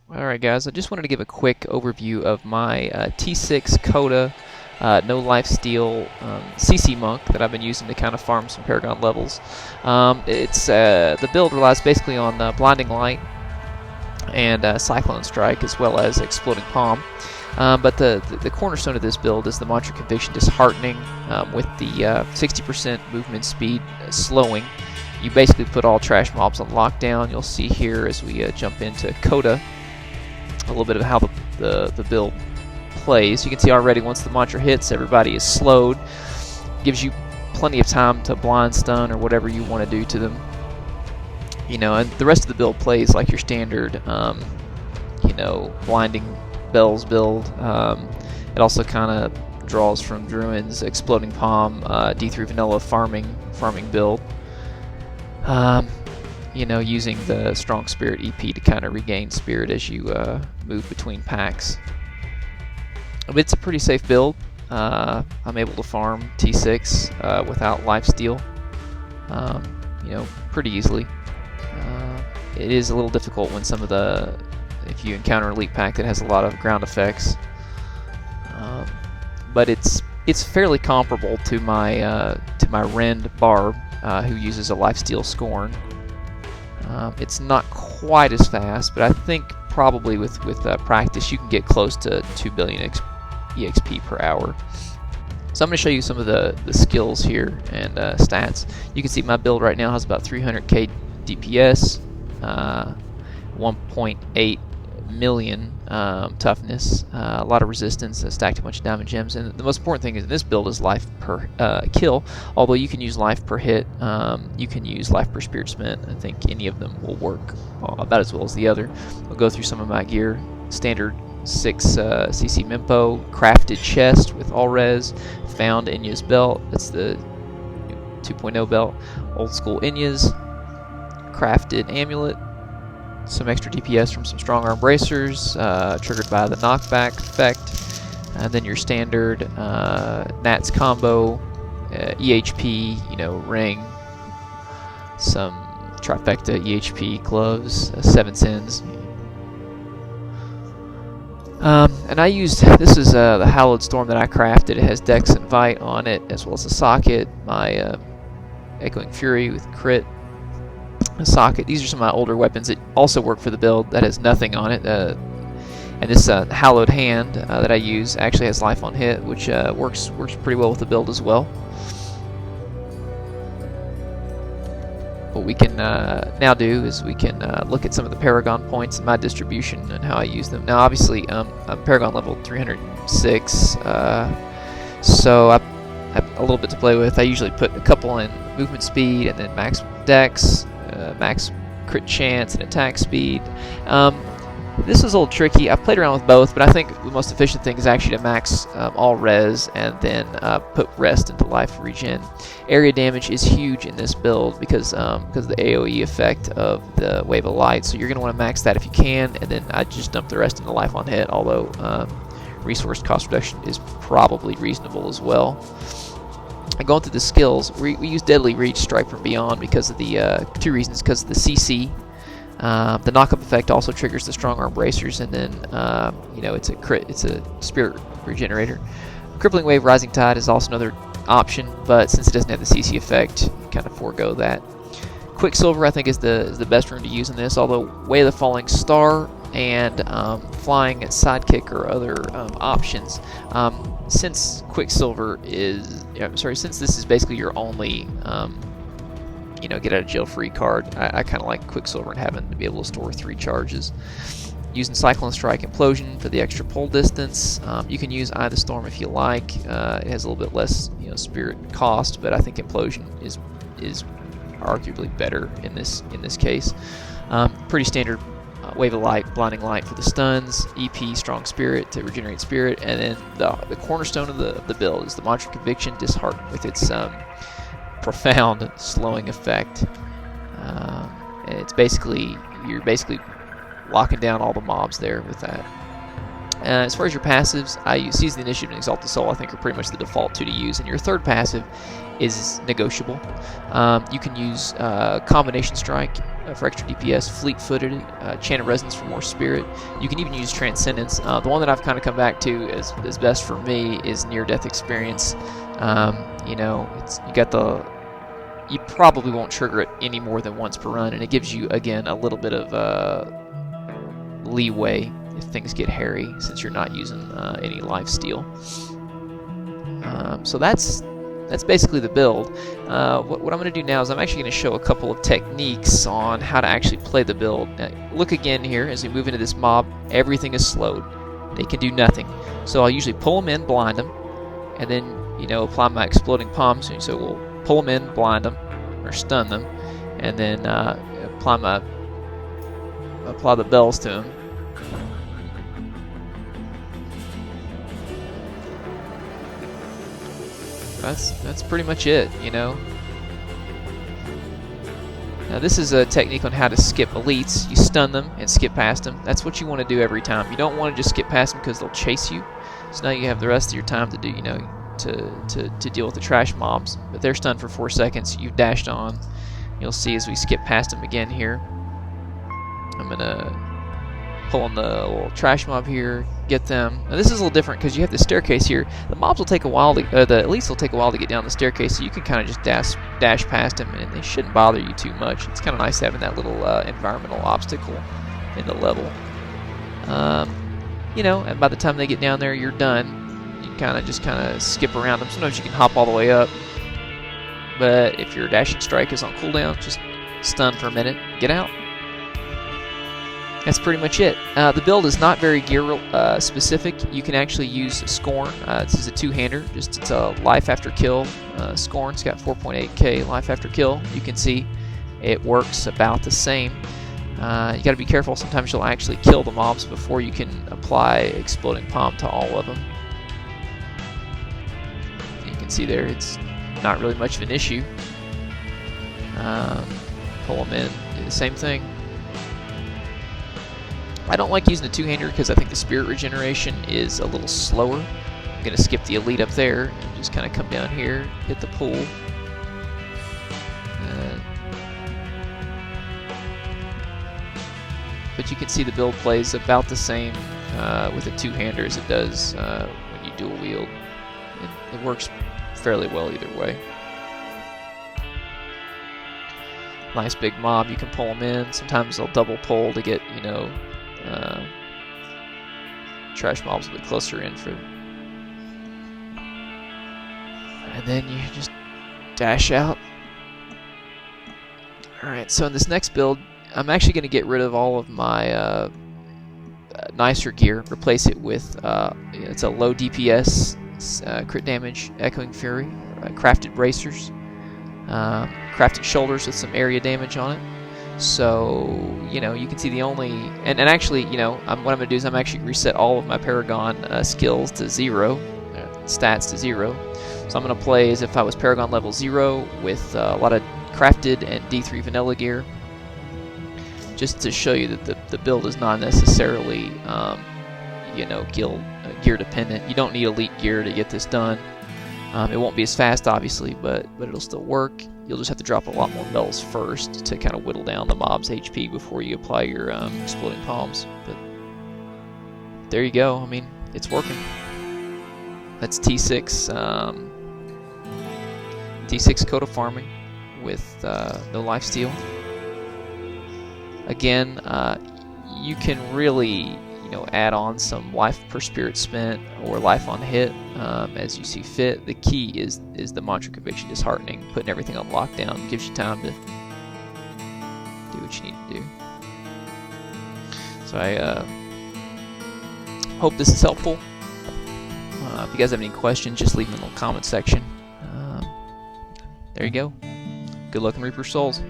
Alright guys, I just wanted to give a quick overview of my T6 COTA no Lifesteal CC Monk that I've been using to kind of farm some Paragon levels. The build relies basically on Blinding Light and Cyclone Strike as well as Exploding Palm. But the cornerstone of this build is the Mantra Conviction Disheartening with the 60% movement speed slowing. You basically put all trash mobs on lockdown. You'll see here as we jump into COTA a little bit of how the build plays. You can see already once the mantra hits, everybody is slowed. Gives you plenty of time to blind stun or whatever you want to do to them. You know, and the rest of the build plays like your standard, you know, blinding bells build. It also kind of draws from Druin's Exploding Palm, D3 vanilla farming build. You know, using the Strong Spirit EP to kind of regain spirit as you move between packs. But it's a pretty safe build. I'm able to farm T6 without Lifesteal, you know, pretty easily. It is a little difficult when if you encounter an elite pack that has a lot of ground effects. But it's fairly comparable to my Rend Barb, who uses a Lifesteal Scorn. It's not quite as fast, but I think probably with practice you can get close to 2 billion EXP per hour. So I'm going to show you some of the skills here and stats. You can see my build right now has about 300k DPS, 1.8 million toughness, a lot of resistance, stacked a bunch of diamond gems, and the most important thing is in this build is life per kill. Although you can use life per hit, you can use life per spirit spent. I think any of them will work about as well as the other. I'll go through some of my gear. Standard 6 CC Mimpo, crafted chest with all res, found Inya's belt. That's the 2.0 belt. Old school Inya's, crafted amulet. Some extra DPS from some strong arm bracers, triggered by the knockback effect, and then your standard Nats combo, EHP, you know, ring, some trifecta EHP gloves, 7 sins. And I used, this is the Hallowed Storm that I crafted. It has Dex and Vite on it, as well as a socket, my Echoing Fury with crit. A socket. These are some of my older weapons that also work for the build that has nothing on it. And this Hallowed Hand that I use actually has life on hit, which works pretty well with the build as well. What we can now do is we can look at some of the Paragon points in my distribution and how I use them. Now obviously I'm Paragon level 306, so I have a little bit to play with. I usually put a couple in movement speed and then max dex, max crit chance and attack speed. This is a little tricky. I've played around with both, but I think the most efficient thing is actually to max all res and then put rest into life regen. Area damage is huge in this build because of the AoE effect of the Wave of Light, so you're going to want to max that if you can, and then I just dump the rest into life on hit, although resource cost reduction is probably reasonable as well. Going through the skills, we use Deadly Reach, Strike from Beyond because of the two reasons: because of the CC, the knockup effect also triggers the strong arm bracers, and then you know, it's a spirit regenerator. Crippling Wave, Rising Tide is also another option, but since it doesn't have the CC effect, you kind of forego that. Quicksilver I think is the best rune to use in this, although Way of the Falling Star and Flying Sidekick are other options. Since Quicksilver is, since this is basically your only, you know, get out of jail free card, I kind of like Quicksilver and having to be able to store 3 charges. Using Cyclone Strike Implosion for the extra pull distance. You can use Eye of the Storm if you like. It has a little bit less, you know, spirit cost, but I think Implosion is arguably better in this case. Pretty standard. Wave of Light, Blinding Light for the stuns, EP, Strong Spirit to regenerate spirit, and then the cornerstone of the build is the Mantra Conviction Dishearten with its profound slowing effect. And it's basically, you're basically locking down all the mobs there with that. As far as your passives, I use Seize the Initiative and Exalt the Soul. I think are pretty much the default two to use. And your third passive is negotiable. You can use Combination Strike for extra DPS, Fleet-Footed, Chant of Resonance for more spirit. You can even use Transcendence. The one that I've kind of come back to as best for me is Near-Death Experience. You know, you got the... You probably won't trigger it any more than once per run, and it gives you, again, a little bit of leeway if things get hairy, since you're not using any Lifesteal. So that's basically the build. What I'm going to do now is I'm actually going to show a couple of techniques on how to actually play the build. Now, look again here, as we move into this mob, everything is slowed. They can do nothing. So I'll usually pull them in, blind them, and then, you know, apply my Exploding Palms. So we'll pull them in, blind them, or stun them, and then apply the bells to them. That's pretty much it, you know. Now this is a technique on how to skip elites. You stun them and skip past them. That's what you want to do every time. You don't want to just skip past them because they'll chase you. So now you have the rest of your time to do, you know, to deal with the trash mobs. But they're stunned for 4 seconds. You've dashed on. You'll see as we skip past them again here. I'm gonna pull on the little trash mob here, get them. Now this is a little different because you have the staircase here. The mobs will take a while to, the elites will take a while to get down the staircase, so you can kind of just dash past them, and they shouldn't bother you too much. It's kind of nice having that little environmental obstacle in the level. You know, and by the time they get down there, you're done. You just kind of skip around them. Sometimes you can hop all the way up, but if your dashing strike is on cooldown, just stun for a minute, get out. That's pretty much it. The build is not very gear specific. You can actually use Scorn. This is a two-hander. It's a life after kill. Scorn. It's got 4.8k life after kill. You can see it works about the same. You got to be careful. Sometimes you'll actually kill the mobs before you can apply Exploding Palm to all of them. You can see there, it's not really much of an issue. Pull them in. Do the same thing. I don't like using the two-hander because I think the spirit regeneration is a little slower. I'm going to skip the elite up there and just kind of come down here, hit the pool. But you can see the build plays about the same with a two-hander as it does when you dual wield. It works fairly well either way. Nice big mob, you can pull them in. Sometimes they'll double pull to get, you know, trash mobs a bit closer in for, and then you just dash out. Alright, so in this next build, I'm actually going to get rid of all of my nicer gear, replace it with, it's a low DPS, crit damage, Echoing Fury, crafted bracers, crafted shoulders with some area damage on it. So, you know, you can see the only... And actually, you know, what I'm going to do is I'm actually reset all of my Paragon skills to 0, stats to 0. So I'm going to play as if I was Paragon level 0 with a lot of crafted and D3 vanilla gear. Just to show you that the build is not necessarily, you know, gear dependent. You don't need elite gear to get this done. It won't be as fast, obviously, but it'll still work. You'll just have to drop a lot more bells first to kind of whittle down the mob's HP before you apply your Exploding Palms. But there you go. I mean, it's working. That's T6 COTA farming with no Lifesteal. Again, you can really, you know, add on some life per spirit spent or life on hit as you see fit. The key is the Mantra Conviction Disheartening, putting everything on lockdown. Gives you time to do what you need to do. So I hope this is helpful. If you guys have any questions, just leave them in the comment section. There you go. Good luck in Reaper Souls.